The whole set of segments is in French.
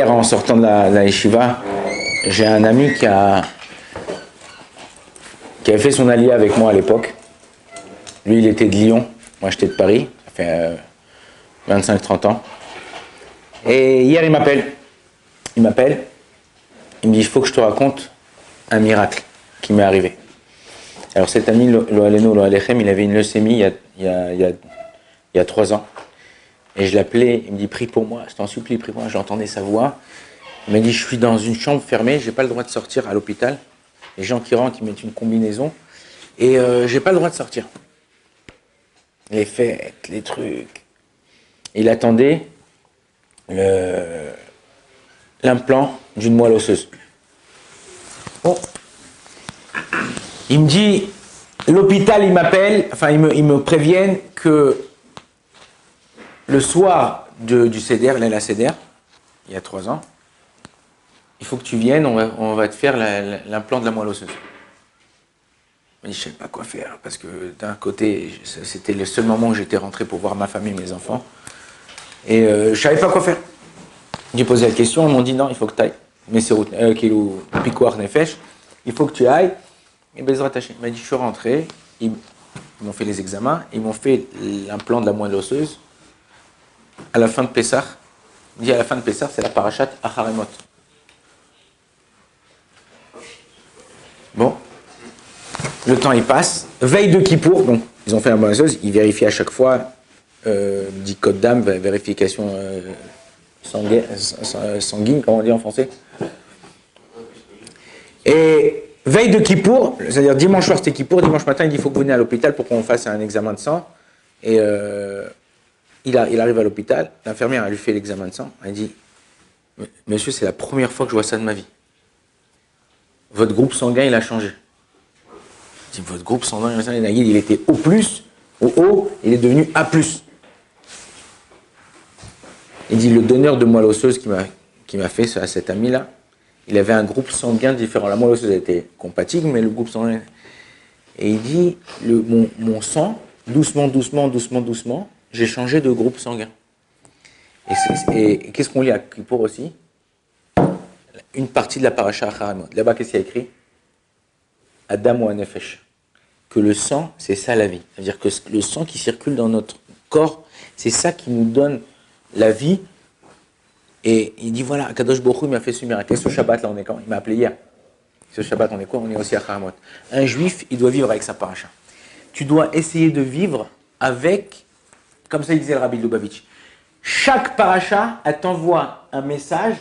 Hier, en sortant de la yeshiva, j'ai un ami qui avait fait son aliyah avec moi à l'époque. Lui, il était de Lyon, moi j'étais de Paris, ça fait 25-30 ans. Et hier, il m'appelle, il me dit, il faut que je te raconte un miracle qui m'est arrivé. Alors cet ami, lo aleno, lo alechem, il avait une leucémie il y a 3 ans. Et je l'appelais, il me dit, prie pour moi, je t'en supplie, prie pour moi. J'entendais sa voix. Il m'a dit, je suis dans une chambre fermée, j'ai pas le droit de sortir à l'hôpital. Les gens qui rentrent, ils mettent une combinaison. Et j'ai pas le droit de sortir. Les fêtes, les trucs. Il attendait l'implant d'une moelle osseuse. Bon. Il me dit, l'hôpital, il m'appelle, enfin, ils me préviennent que le soir du CEDER, la CEDER, il y a 3 ans, il faut que tu viennes, on va te faire l'implant de la moelle osseuse. Mais je ne savais pas quoi faire, parce que d'un côté, c'était le seul moment où j'étais rentré pour voir ma famille, mes enfants, et je ne savais pas quoi faire. J'ai posé la question, ils m'ont dit non, il faut que tu ailles. Mais c'est Kilou Pikoar Nefesh, il faut que tu ailles. Et Bezrat Hashem, il m'a dit, je suis rentré, ils m'ont fait les examens, ils m'ont fait l'implant de la moelle osseuse. À la fin de Pessah, il dit à la fin de Pessah, c'est la parashat Acharemot. Bon, le temps il passe, veille de Kippour, donc ils ont fait la moelle osseuse, ils vérifient à chaque fois, dit code d'âme, vérification sanguine, comment on dit en français. Et veille de Kippour, c'est-à-dire dimanche soir c'était Kippour, dimanche matin il dit il faut que vous venez à l'hôpital pour qu'on fasse un examen de sang. Et il arrive à l'hôpital, l'infirmière elle lui fait l'examen de sang, elle dit monsieur c'est la première fois que je vois ça de ma vie. Votre groupe sanguin il a changé. Je dis votre groupe sanguin il était O+, au O, il est devenu A+. Il dit le donneur de moelle osseuse qui m'a fait à cet ami là, il avait un groupe sanguin différent. La moelle osseuse était compatible, mais le groupe sanguin. Et il dit, mon sang, doucement, j'ai changé de groupe sanguin. Et qu'est-ce qu'on lit à Kippour aussi? Une partie de la paracha Acharemot. Là-bas, qu'est-ce qu'il y a écrit? Adam ou Anefesh. Que le sang, c'est ça la vie. C'est-à-dire que le sang qui circule dans notre corps, c'est ça qui nous donne la vie. Et il dit voilà, Kadosh Baruch Hu m'a fait ce miracle. Et ce Shabbat là, on est quand? Il m'a appelé hier. Ce Shabbat, on est quoi? On est aussi à Acharemot. Un juif, il doit vivre avec sa paracha. Tu dois essayer de vivre avec, comme ça il disait le Rabbi Lubavitch, chaque paracha, elle t'envoie un message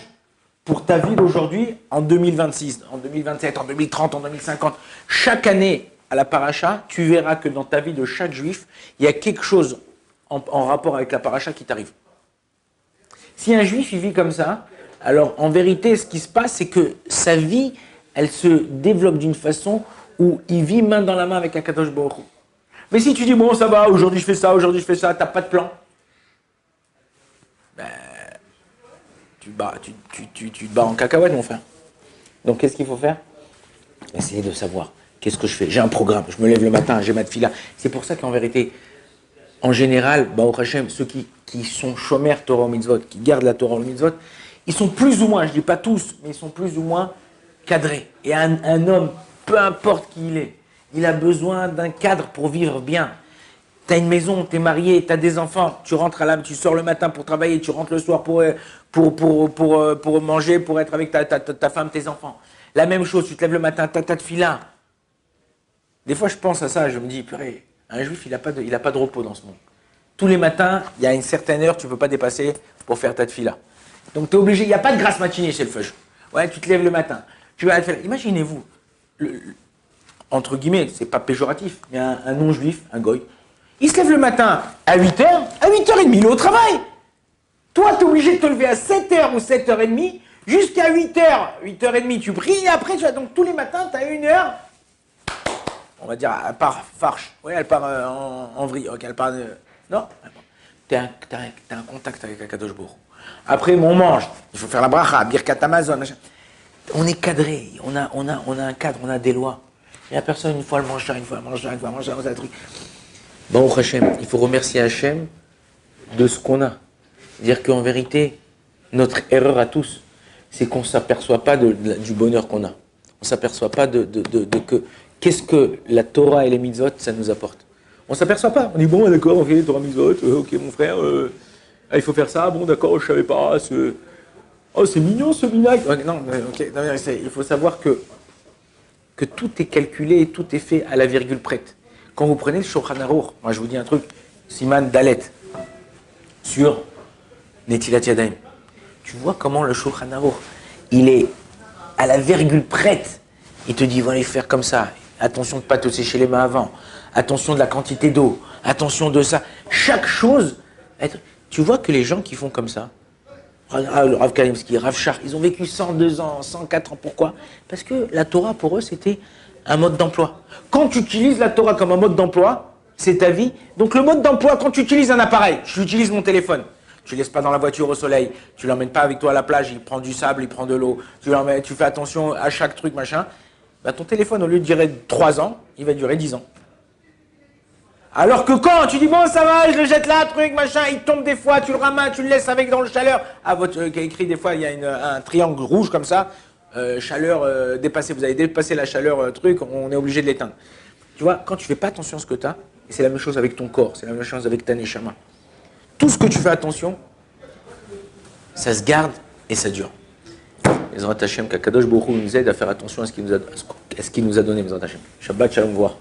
pour ta vie d'aujourd'hui en 2026, en 2027, en 2030, en 2050. Chaque année à la paracha, tu verras que dans ta vie de chaque juif, il y a quelque chose en rapport avec la paracha qui t'arrive. Si un juif il vit comme ça, alors en vérité, ce qui se passe, c'est que sa vie, elle se développe d'une façon où il vit main dans la main avec Akadosh Baruch Hu. Mais si tu dis, bon, ça va, aujourd'hui je fais ça, t'as pas de plan, ben, tu te bats en cacahuète, mon frère. Donc, qu'est-ce qu'il faut faire? Essayer de savoir, qu'est-ce que je fais? J'ai un programme, je me lève le matin, j'ai ma tefila. C'est pour ça qu'en vérité, en général, Baruch Hashem, ceux qui sont chômeurs Torah ou Mitzvot, qui gardent la Torah ou Mitzvot, ils sont plus ou moins, je ne dis pas tous, mais ils sont plus ou moins cadrés. Et un homme, peu importe qui il est, il a besoin d'un cadre pour vivre bien. Tu as une maison, tu es marié, tu as des enfants, tu rentres tu sors le matin pour travailler, tu rentres le soir pour manger, pour être avec ta femme, tes enfants. La même chose, tu te lèves le matin, tu as ta tefila. Des fois, je pense à ça, je me dis, purée, un juif, il n'a pas de repos dans ce monde. Tous les matins, il y a une certaine heure, tu ne peux pas dépasser pour faire ta tefila. Donc, tu es obligé, il n'y a pas de grasse matinée chez le feuge. Ouais, tu te lèves le matin. Tu vas faire. Imaginez-vous, entre guillemets, c'est pas péjoratif, mais un non-juif, un goy, il se lève le matin à 8h, à 8h30, il est au travail. Toi, tu es obligé de te lever à 7h ou 7h30, jusqu'à 8h, 8h30, tu pries, et après, donc tous les matins, tu as 1 heure. On va dire, elle part farche. Oui, elle part en vrille. Ok, elle part. Non. T'as un contact avec Akadosh Baruch Hu. Après, on mange. Il faut faire la bracha, Birkat Amazon. Machin. On est cadré. On a un cadre, on a des lois. Il n'y a personne, une fois elle mange ça, une fois elle mange ça, une fois elle mange ça, un truc. Baruch Hashem, il faut remercier Hashem de ce qu'on a. C'est-à-dire qu'en vérité, notre erreur à tous, c'est qu'on ne s'aperçoit pas du bonheur qu'on a. On ne s'aperçoit pas qu'est-ce que la Torah et les mitzvot, ça nous apporte. On ne s'aperçoit pas. On dit, bon, d'accord, ok, Torah mitzvot, ok, mon frère, il faut faire ça, bon, d'accord, je ne savais pas. Oh, c'est mignon ce vinaigre. Non, ok, non, il faut savoir que tout est calculé et tout est fait à la virgule prête. Quand vous prenez le Shulchan Aruch, moi je vous dis un truc, Siman Dalet, sur Netilat Yadayim, tu vois comment le Shulchan Aruch, il est à la virgule prête. Il te dit, va aller faire comme ça. Attention de ne pas te sécher les mains avant. Attention de la quantité d'eau. Attention de ça. Chaque chose. Tu vois que les gens qui font comme ça, le Rav Kalimski, Rav Shach, ils ont vécu 102 ans, 104 ans. Pourquoi? Parce que la Torah, pour eux, c'était un mode d'emploi. Quand tu utilises la Torah comme un mode d'emploi, c'est ta vie. Donc le mode d'emploi, quand tu utilises un appareil, j'utilise mon téléphone. Tu ne laisses pas dans la voiture au soleil, tu ne l'emmènes pas avec toi à la plage, il prend du sable, il prend de l'eau, tu fais attention à chaque truc, machin. Bah, ton téléphone, au lieu de durer 3 ans, il va durer 10 ans. Alors que quand tu dis, bon, ça va, je le jette là, truc, machin, il tombe des fois, tu le ramasses, tu le laisses avec dans le chaleur. Ah, qui a écrit des fois, il y a un triangle rouge comme ça, chaleur dépassée, vous avez dépassé la chaleur, truc, on est obligé de l'éteindre. Tu vois, quand tu fais pas attention à ce que tu as, et c'est la même chose avec ton corps, c'est la même chose avec ta neshama. Tout ce que tu fais attention, ça se garde et ça dure. Les Hashem, qu'Akadosh Baruch Hu nous aide à faire attention à ce qu'il nous a donné, les Hashem. Shabbat Shalom, voir.